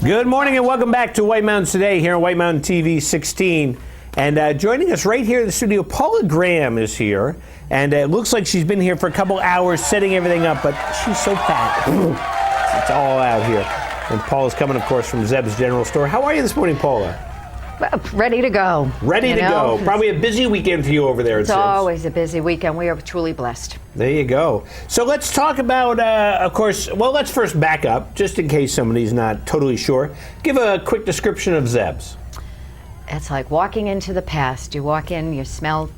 Good morning and welcome back to White Mountains Today here on White Mountain TV 16. And joining us right here in the studio, Paula Graham is here. And it looks like she's been here for a couple hours setting everything up, but she's so fat. It's all out here. And Paula's coming, of course, from Zeb's General Store. How are you this morning, Paula? Ready to go. Ready to go. Probably a busy weekend for you over there. It's always a busy weekend. We are truly blessed. There you go. So let's talk about, of course, well, let's first back up, just in case somebody's not totally sure. Give a quick description of Zeb's. It's like walking into the past. You walk in, you smell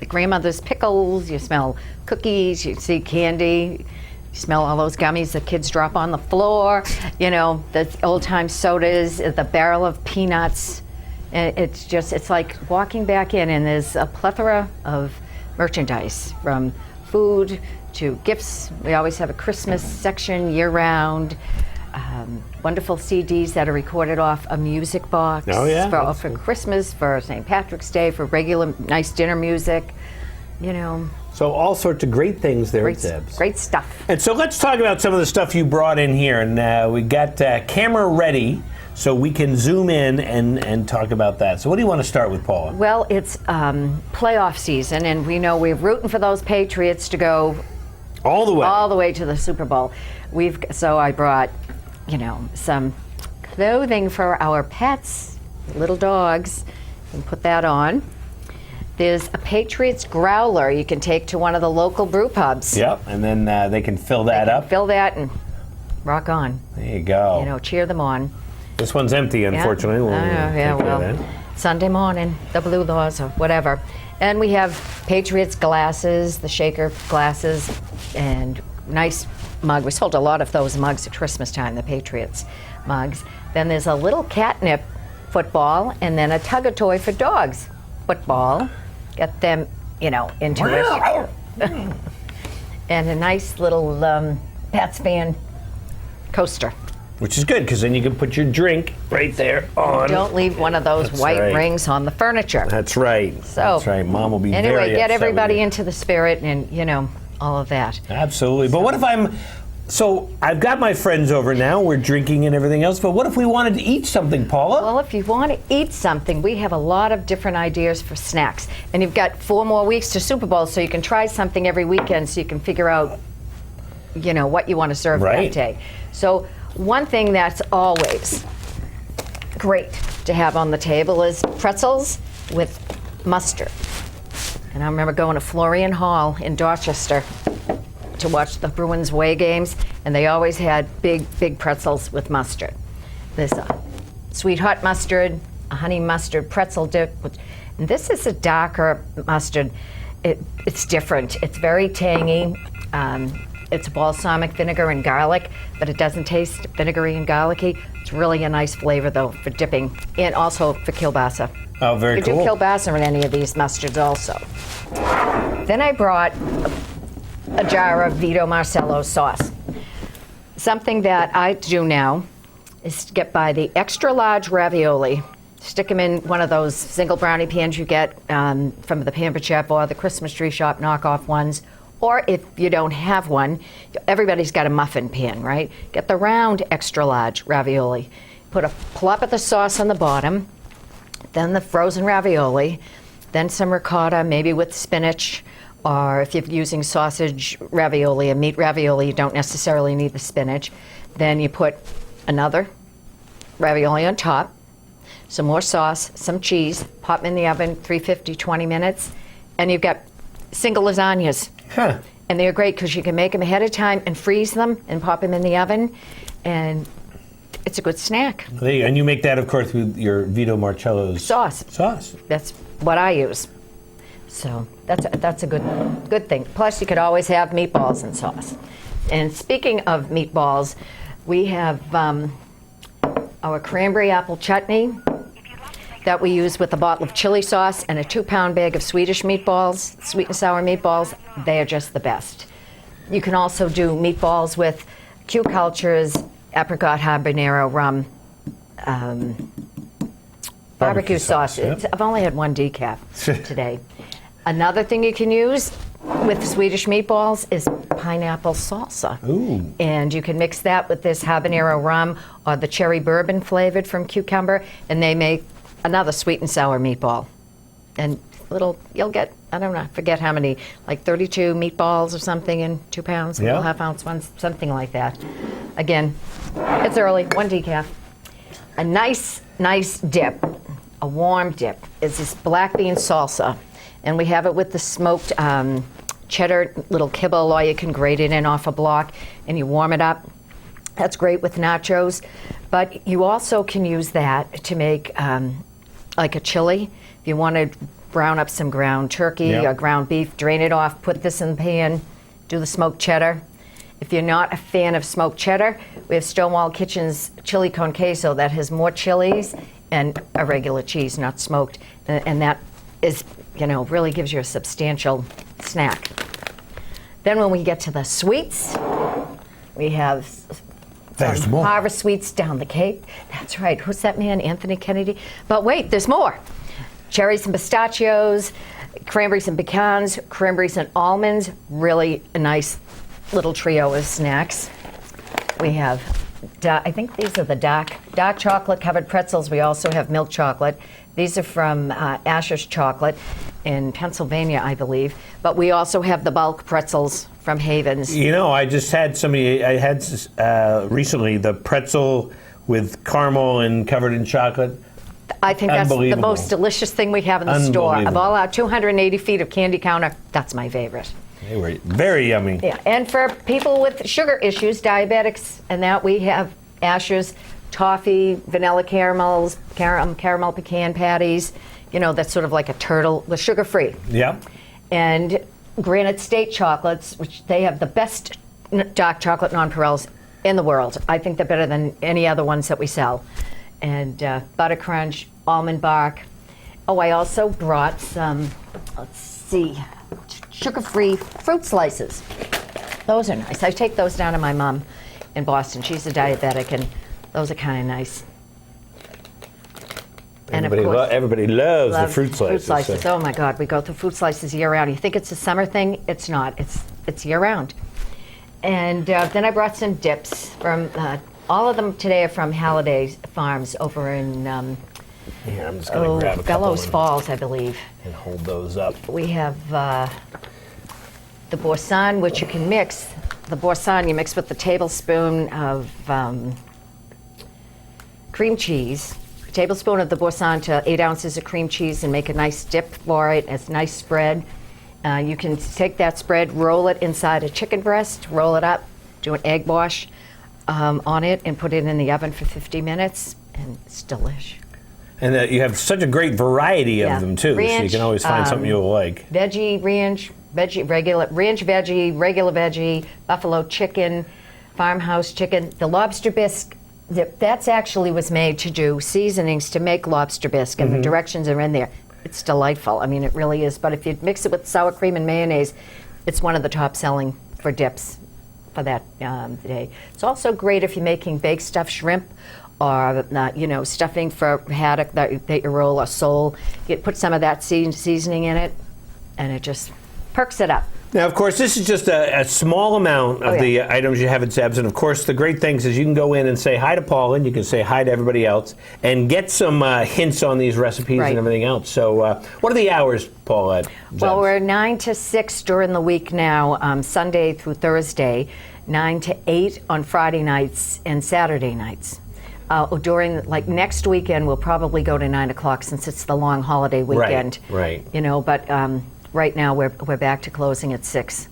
the grandmother's pickles, you smell cookies, you see candy, you smell all those gummies the kids drop on the floor, you know, the old-time sodas, the barrel of peanuts. It's like walking back in, and there's a plethora of merchandise, from food to gifts. We always have a Christmas section year-round. Wonderful CDs that are recorded off a music box. Oh, yeah. For Christmas, for St. Patrick's Day, for regular nice dinner music, you know. So all sorts of great things there at Zeb's. Great stuff. And so let's talk about some of the stuff you brought in here. And we got camera ready, so we can zoom in and talk about that. So what do you want to start with, Paula? Well, it's playoff season, and we know we're rooting for those Patriots to go all the way to the Super Bowl. So I brought, you know, some clothing for our pets, little dogs, and put that on. There's a Patriots growler you can take to one of the local brew pubs. Yep, and then they can fill that up. Fill that and rock on. There you go. You know, cheer them on. This one's empty, unfortunately. Sunday morning, the Blue Laws or whatever. And we have Patriots glasses, the shaker glasses, and nice mug. We sold a lot of those mugs at Christmas time, the Patriots mugs. Then there's a little catnip football, and then a tug-a-toy for dogs football. Get them, you know, into it. And a nice little Pats fan coaster. Which is good, because then you can put your drink right there on. Don't leave one of those white rings on the furniture. That's right. That's right. Mom will be very upset. Anyway, get everybody into the spirit and, you know, all of that. Absolutely. But what if so I've got my friends over now, we're drinking and everything else, but what if we wanted to eat something, Paula? Well, if you want to eat something, we have a lot of different ideas for snacks. And you've got 4 more weeks to Super Bowl, so you can try something every weekend so you can figure out, you know, what you want to serve that day. So one thing that's always great to have on the table is pretzels with mustard. And I remember going to Florian Hall in Dorchester to watch the Bruins away games, and they always had big pretzels with mustard. There's a sweet hot mustard, a honey mustard pretzel dip, and this is a darker mustard. It's different. It's very tangy. It's balsamic vinegar and garlic, but it doesn't taste vinegary and garlicky. It's really a nice flavor, though, for dipping, and also for kielbasa. Oh, very cool. You do kielbasa in any of these mustards also. Then I brought a jar of Vito Marcello sauce. Something that I do now is to buy the extra large ravioli, stick them in one of those single brownie pans you get from the Pampered Chef or the Christmas Tree Shop knockoff ones. Or if you don't have one, everybody's got a muffin pan, right? Get the round extra large ravioli. Put a plop of the sauce on the bottom, then the frozen ravioli, then some ricotta, maybe with spinach, or if you're using sausage ravioli, a meat ravioli, you don't necessarily need the spinach. Then you put another ravioli on top, some more sauce, some cheese, pop them in the oven, 350, 20 minutes, and you've got single lasagnas. Huh. And they're great because you can make them ahead of time and freeze them and pop them in the oven, and it's a good snack. And you make that, of course, with your Vito Marcello's sauce. That's what I use. So that's a good thing. Plus, you could always have meatballs and sauce. And speaking of meatballs, we have our cranberry apple chutney that we use with a bottle of chili sauce and a 2-pound bag of Swedish meatballs, sweet and sour meatballs. They are just the best. You can also do meatballs with Q Culture's apricot habanero rum barbecue sauce. Yep. I've only had one decaf today. Another thing you can use, with Swedish meatballs is pineapple salsa. Ooh. And you can mix that with this habanero rum or the cherry bourbon flavored from cucumber, and they make another sweet and sour meatball. And you'll get, I don't know, I forget how many, like 32 meatballs or something in 2 pounds, Yeah. little half-ounce ones, something like that. Again, it's early, 1 decaf. A nice dip, a warm dip, is this black bean salsa. And we have it with the smoked cheddar little kibble, or you can grate it in off a block, and you warm it up. That's great with nachos. But you also can use that to make like a chili. If you want to brown up some ground turkey or ground beef, drain it off, put this in the pan, do the smoked cheddar. If you're not a fan of smoked cheddar, we have Stonewall Kitchen's chili con queso that has more chilies and a regular cheese, not smoked. And that is, really gives you a substantial snack. Then when we get to the sweets, we have There's more. Harvest Sweets down the Cape. That's right. Who's that man? Anthony Kennedy? But wait, there's more. Cherries and pistachios, cranberries and pecans, cranberries and almonds. Really a nice little trio of snacks. We have, I think these are the dark chocolate covered pretzels. We also have milk chocolate. These are from Asher's Chocolate in Pennsylvania, I believe. But we also have the bulk pretzels from Havens. I just had I had recently the pretzel with caramel and covered in chocolate. I think that's the most delicious thing we have in the store. Of all our 280 feet of candy counter, that's my favorite. They were very yummy. Yeah, and for people with sugar issues, diabetics, and that we have Asher's toffee, vanilla caramels, caramel pecan patties, that's sort of like a turtle, the sugar-free. Yeah. And Granite State chocolates, which they have the best dark chocolate nonpareils in the world. I think they're better than any other ones that we sell. And Butter Crunch, Almond Bark. Oh, I also brought some, sugar-free fruit slices. Those are nice. I take those down to my mom in Boston. She's a diabetic, and those are kind of nice. And of course, everybody loves the fruit slices. Fruit slices. So. Oh my God, we go through fruit slices year round. You think it's a summer thing? It's not. It's year round. And then I brought some dips from. All of them today are from Halliday Farms over in Here, I'm just going to grab a couple Bellows Falls, I believe. and hold those up. We have the boursin, which you can mix. The boursin you mix with the tablespoon of cream cheese. A tablespoon of the boursin to 8 ounces of cream cheese, and make a nice dip for it. It's a nice spread. You can take that spread, roll it inside a chicken breast, roll it up, do an egg wash on it, and put it in the oven for 50 minutes, and it's delish. And you have such a great variety of them too, Ranch, so you can always find something you'll like. Veggie, ranch veggie, regular veggie, buffalo chicken, farmhouse chicken. The lobster bisque, that's actually was made to do seasonings to make lobster bisque, and the directions are in there. It's delightful. I mean, it really is. But if you mix it with sour cream and mayonnaise, it's one of the top selling for dips for that day. It's also great if you're making baked stuffed shrimp, or stuffing for haddock that you roll, or sole. You put some of that seasoning in it, and it just perks it up. Now, of course, this is just a small amount of the items you have at Zeb's. And, of course, the great thing is you can go in and say hi to Paula, and you can say hi to everybody else, and get some hints on these recipes and everything else. So what are the hours, Paula, at Zeb's? Well, we're 9 to 6 during the week now, Sunday through Thursday, 9 to 8 on Friday nights and Saturday nights. During, next weekend, we'll probably go to 9 o'clock since it's the long holiday weekend. Right. But right now we're back to closing at 6,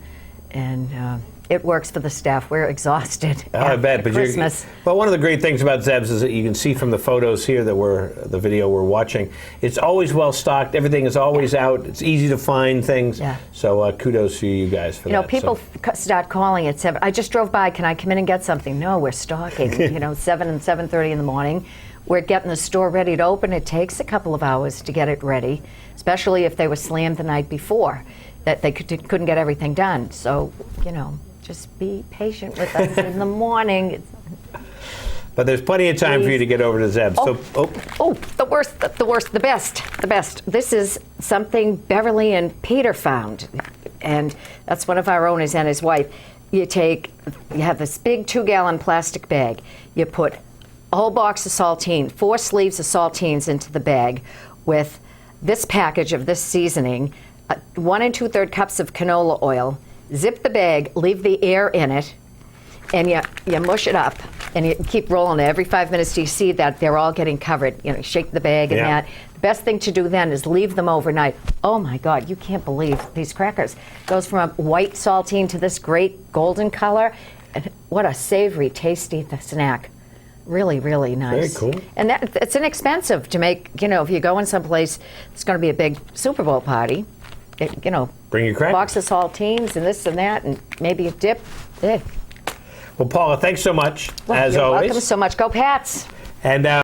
and it works for the staff. We're exhausted. I bet. But Christmas. But one of the great things about Zeb's is that you can see from the photos here the video we're watching, it's always well stocked. Everything is always out. It's easy to find things. Yeah. So kudos to you guys for that. People start calling at 7. I just drove by. Can I come in and get something? No, we're stocking. 7 and 7:30 in the morning. We're getting the store ready to open. It takes a couple of hours to get it ready, especially if they were slammed the night before, that they couldn't get everything done. So, just be patient with us in the morning. But there's plenty of time for you to get over to Zeb's. The best. This is something Beverly and Peter found. and that's one of our owners and his wife. You have this big 2-gallon plastic bag. You put a whole box of saltine, 4 sleeves of saltines into the bag with this package of this seasoning, 1 2/3 cups of canola oil. Zip the bag, leave the air in it, and you mush it up, and you keep rolling it. Every 5 minutes you see that they're all getting covered. Shake the bag and that. The best thing to do then is leave them overnight. Oh my God, you can't believe these crackers. Goes from a white saltine to this great golden color. And what a savory, tasty snack. Really, really nice. Very cool. And it's inexpensive to make, if you're going someplace, it's going to be a big Super Bowl party. Bring your crackers. Box of saltines and this and that, and maybe a dip. Well, Paula, thanks so much, as You're always. welcome so much. Go Pats. And